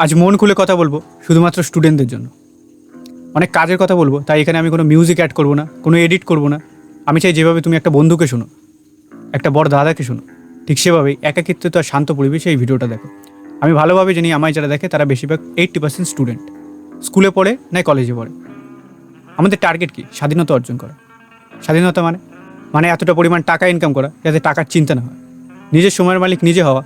আজ মন খুলে কথা বলবো শুধুমাত্র স্টুডেন্টদের জন্য। অনেক কাজের কথা বলবো, তাই এখানে আমি কোনো মিউজিক অ্যাড করবো না, কোনো এডিট করবো না। আমি চাই যেভাবে তুমি একটা বন্ধুকে শোনো, একটা বড় দাদাকে শোনো, ঠিক সেভাবেই একাকিত্ব আর শান্ত পরিবেশে এই ভিডিওটা দেখো। আমি ভালোভাবে জানি আমায় যারা দেখে তারা বেশিরভাগ 80% স্টুডেন্ট, স্কুলে পড়ে না কলেজে পড়ে। আমাদের টার্গেট কি? স্বাধীনতা অর্জন করা। স্বাধীনতা মানে এতটা পরিমাণ টাকা ইনকাম করা যাতে টাকার চিন্তা না হয়, নিজের সময়ের মালিক নিজে হওয়া,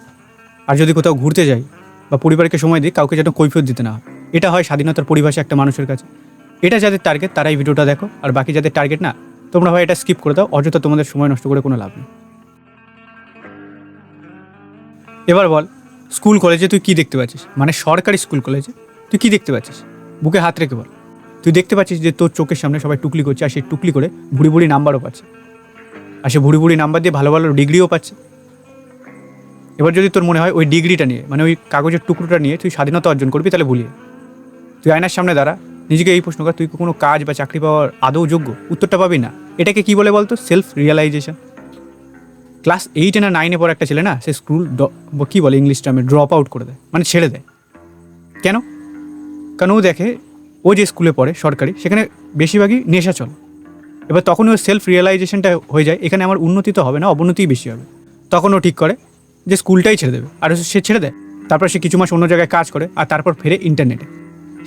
আর যদি কোথাও ঘুরতে যাই বা পরিবারকে সময় দিই কাউকে যেন কৈফিয়ত দিতে না হয়। এটা হয় স্বাধীনতার পরিভাষা একটা মানুষের কাছে। এটা যাদের টার্গেট তারা এই ভিডিওটা দেখো, আর বাকি যাদের টার্গেট না, তোমরা হয় এটা স্কিপ করে দাও, অযথা তোমাদের সময় নষ্ট করে কোনো লাভ নেই। এবার বল, স্কুল কলেজে তুই কী দেখতে পাচ্ছিস? মানে সরকারি স্কুল কলেজে তুই কী দেখতে পাচ্ছিস? বুকে হাত রেখে বল। তুই দেখতে পাচ্ছিস যে তোর চোখের সামনে সবাই টুকলি করছে, আর সেই টুকলি করে ভুড়ি ভুড়ি নাম্বারও পাচ্ছে, আর সে ভুড়ি ভুড়ি নাম্বার দিয়ে ভালো ভালো ডিগ্রিও পাচ্ছে। এবার যদি তোর মনে হয় ওই ডিগ্রিটা নিয়ে, মানে ওই কাগজের টুকরোটা নিয়ে তুই স্বাধীনতা অর্জন করবি, তাহলে ভুলিয়ে তুই আয়নার সামনে দাঁড়া, নিজেকে এই প্রশ্ন কর, তুই কোনো কাজ বা চাকরি পাওয়ার আদৌ যোগ্য? উত্তরটা পাবি না। এটাকে কি বলে বলতো? Self realisation. ক্লাস 8 না 9 পর একটা ছেলে না, সে স্কুল কী বলে ইংলিশ টার্মে ড্রপ আউট করে দেয়, মানে ছেড়ে দেয়। কেন? কারণ ও দেখে ও যে স্কুলে পড়ে সরকারি, সেখানে বেশিরভাগই নেশা চলে। এবার তখন ওর সেলফ রিয়েলাইজেশনটা হয়ে যায়, এখানে আমার উন্নতি তো হবে না, অবনতিই বেশি হবে। তখন ও ঠিক করে যে স্কুলটাই ছেড়ে দেবে, আর সে ছেড়ে দেয়। তারপর সে কিছু মাস অন্য জায়গায় কাজ করে, আর তারপর ফেরে ইন্টারনেটে।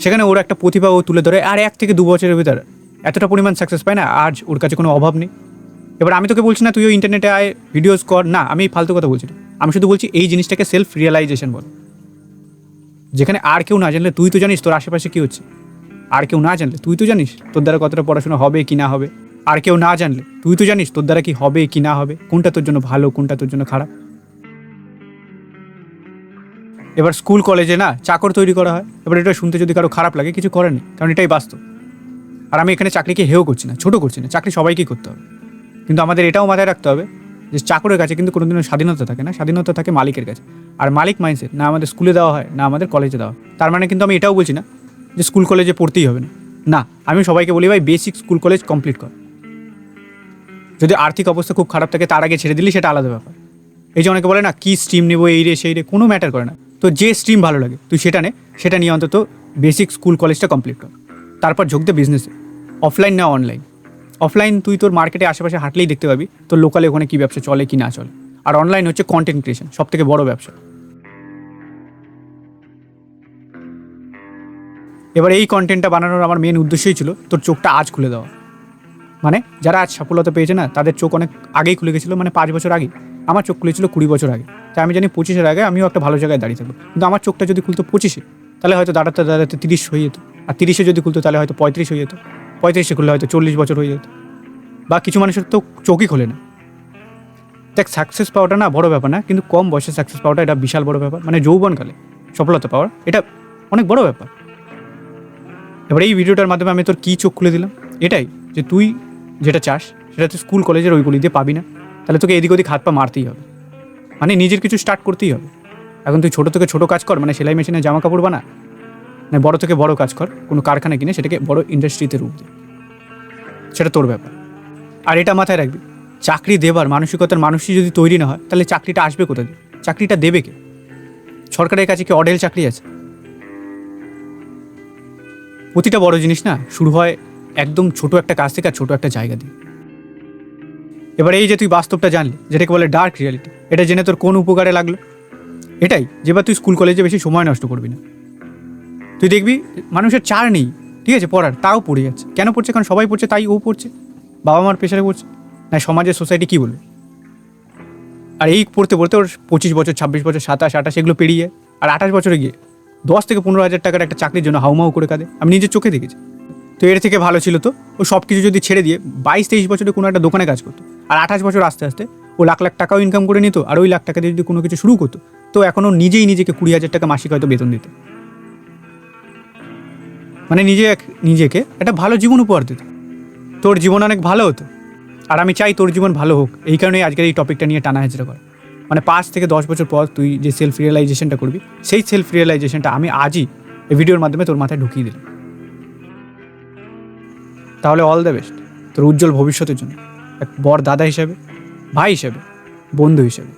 সেখানে ওর একটা প্রতিভা ও তুলে ধরে, আর 1 থেকে 2 বছরের ভিতরে এতটা পরিমাণ সাকসেস পায় না, আজ ওর কাছে কোনো অভাব নেই। এবার আমি তোকে বলছি না তুই ওই ইন্টারনেটে আয়, ভিডিওস কর, না, আমি এই ফালতু কথা বলছি না। আমি শুধু বলছি এই জিনিসটাকে সেলফ রিয়েলাইজেশন বল, যেখানে আর কেউ না জানলে তুই তো জানিস তোর আশেপাশে কী হচ্ছে। আর কেউ না জানলে তুই তো জানিস তোর দ্বারা কতটা পড়াশোনা হবে কি না হবে। আর কেউ না জানলে তুই তো জানিস তোর দ্বারা কি হবে কি না হবে, কোনটা তোর জন্য ভালো, কোনটা তোর জন্য খারাপ। এবার স্কুল কলেজে না চাকর তৈরি করা হয়। এবার এটা শুনতে যদি কারো খারাপ লাগে, কিছু করার নেই, কারণ এটাই বাস্তব। আর আমি এখানে চাকরিকে হেও করছি না, ছোটো করছি না, চাকরি সবাইকেই করতে হবে। কিন্তু আমাদের এটাও মাথায় রাখতে হবে যে চাকরের কাছে কিন্তু কোনোদিনও স্বাধীনতা থাকে না, স্বাধীনতা থাকে মালিকের কাছে। আর মালিক মাইন্ডসেট না আমাদের স্কুলে দেওয়া হয় না আমাদের কলেজে দেওয়া হয়। তার মানে কিন্তু আমি এটাও বলছি না যে স্কুল কলেজে পড়তেই হবে না, না, আমি সবাইকে বলি ভাই বেসিক স্কুল কলেজ কমপ্লিট কর। যদি আর্থিক অবস্থা খুব খারাপ থাকে তার আগে ছেড়ে দিলি সেটা আলাদা ব্যাপার। এই যে অনেকে বলে না কী স্ট্রিম নেবো, এই রে সেই রে, কোনো ম্যাটার করে না। তো যে স্ট্রিম ভালো লাগে তুই সেটা নে, সেটা নিয়ে অন্তত বেসিক স্কুল কলেজটা কমপ্লিট কর। তারপর ঝোঁক দে বিজনেসে, অফলাইন না অনলাইন। অফলাইন তুই তোর মার্কেটে আশেপাশে হাঁটলেই দেখতে পাবি তোর লোকালে ওখানে কী ব্যবসা চলে কি না চলে। আর অনলাইন হচ্ছে কন্টেন্ট ক্রিয়েশন, সব থেকে বড় ব্যবসা। এবার এই কন্টেন্টটা বানানোর আমার মেন উদ্দেশ্যই ছিল তোর চোখটা আজ খুলে দেওয়া। মানে যারা আজ সফলতা পেয়েছে না, তাদের চোখ অনেক আগেই খুলে গেছিলো, মানে 5 বছর আগে। আমার চোখ খুলেছিল 20 বছর আগে। তাই আমি জানি 25-এর আগে আমিও একটা ভালো জায়গায় দাঁড়িয়ে থাকবো। কিন্তু আমার চোখটা যদি খুলতো 25-এ, তাহলে হয়তো দাঁড়াতে দাঁড়াতে 30 হয়ে যেত। আর 30-এ যদি খুলতো তাহলে হয়তো 35 হয়ে যেত। 35-এ খুললে হয়তো 40 বছর হয়ে যেত। বা কিছু মানুষের তো চোখই খোলে না। দেখ, সাকসেস পাওয়াটা না বড় ব্যাপার না, কিন্তু কম বয়সে সাকসেস পাওয়াটা এটা বিশাল বড় ব্যাপার। মানে যৌবনকালে সফলতা পাওয়ার এটা অনেক বড় ব্যাপার। এবার এই ভিডিওটার মাধ্যমে আমি তোর কী চোখ খুলে দিলাম, এটাই যে তুই যেটা চাস সেটা তুই স্কুল কলেজের ওইগুলি দিয়ে পাবি না। তাহলে তোকে এদিক ওদিক হাত পা মারতেই হবে, মানে নিজের কিছু স্টার্ট করতেই হবে। এখন তুই ছোটো থেকে ছোটো কাজ কর, মানে সেলাই মেশিনে জামা কাপড় বানা, না বড় থেকে বড় কাজ কর, কোনো কারখানা কিনে সেটাকে বড় ইন্ডাস্ট্রিতে রূপ দে, সেটা তোর ব্যাপার। আর এটা মাথায় রাখবি, চাকরি দেবার মানসিকতার মানুষই যদি তৈরি না হয়, তাহলে চাকরিটা আসবে কোথা দিয়ে? চাকরিটা দেবে কে? সরকারের কাছে কি অডেল চাকরি আছে? প্রতিটা বড় জিনিস না শুরু হয় একদম ছোট একটা কাজ থেকে, আর ছোটো একটা জায়গা দিয়ে। এবার এই যে তুই বাস্তবটা জানলি, যেটাকে বলে ডার্ক রিয়ালিটি, এটা জেনে তোর কোন উপকারে লাগলো? এটাই যেবার তুই স্কুল কলেজে বেশি সময় নষ্ট করবি না। তুই দেখবি মানুষের চার নেই, ঠিক আছে, পড়ার, তাও পড়ে যাচ্ছে। কেন পড়ছে? কারণ সবাই পড়ছে তাই ও পড়ছে, বাবা মার প্রেশারে পড়ছে, না সমাজের সোসাইটি কী বলবে। আর এই পড়তে পড়তে ওর 25 বছর, 26 বছর, 27, 28 এগুলো পেরিয়ে যায়। আর 28 বছরে গিয়ে 10 থেকে 15 হাজার টাকার একটা চাকরির জন্য হাউমাউ করে কাঁদে, আমি নিজের চোখে দেখেছি। তো এর থেকে ভালো ছিল তো ও সব কিছু যদি ছেড়ে দিয়ে 22-23 বছরে কোনো একটা দোকানে কাজ করতো, আর 28 বছর আস্তে আস্তে ও লাখ লাখ টাকাও ইনকাম করে নিত, আর ওই লাখ টাকা দিয়ে যদি কোনো কিছু শুরু করতো, তো এখনও নিজেই নিজেকে 20,000 টাকা মাসিক হয়তো বেতন দিত। মানে নিজেকে একটা ভালো জীবন উপহার দিত, তোর জীবন অনেক ভালো হতো। আর আমি চাই তোর জীবন ভালো হোক, এই কারণেই আজকের এই টপিকটা নিয়ে টানা হেঁচড়া করা। মানে 5 থেকে 10 বছর পর তুই যে সেলফ রিয়েলাইজেশনটা করবি, সেই সেলফ রিয়েলাইজেশনটা আমি আজই এই ভিডিওর মাধ্যমে তোর মাথায় ঢুকিয়ে দিলাম। তাহলে অল দ্য বেস্ট তোর উজ্জ্বল ভবিষ্যতের জন্য, এক বড় দাদা হিসেবে, ভাই হিসেবে, বন্ধু হিসেবে।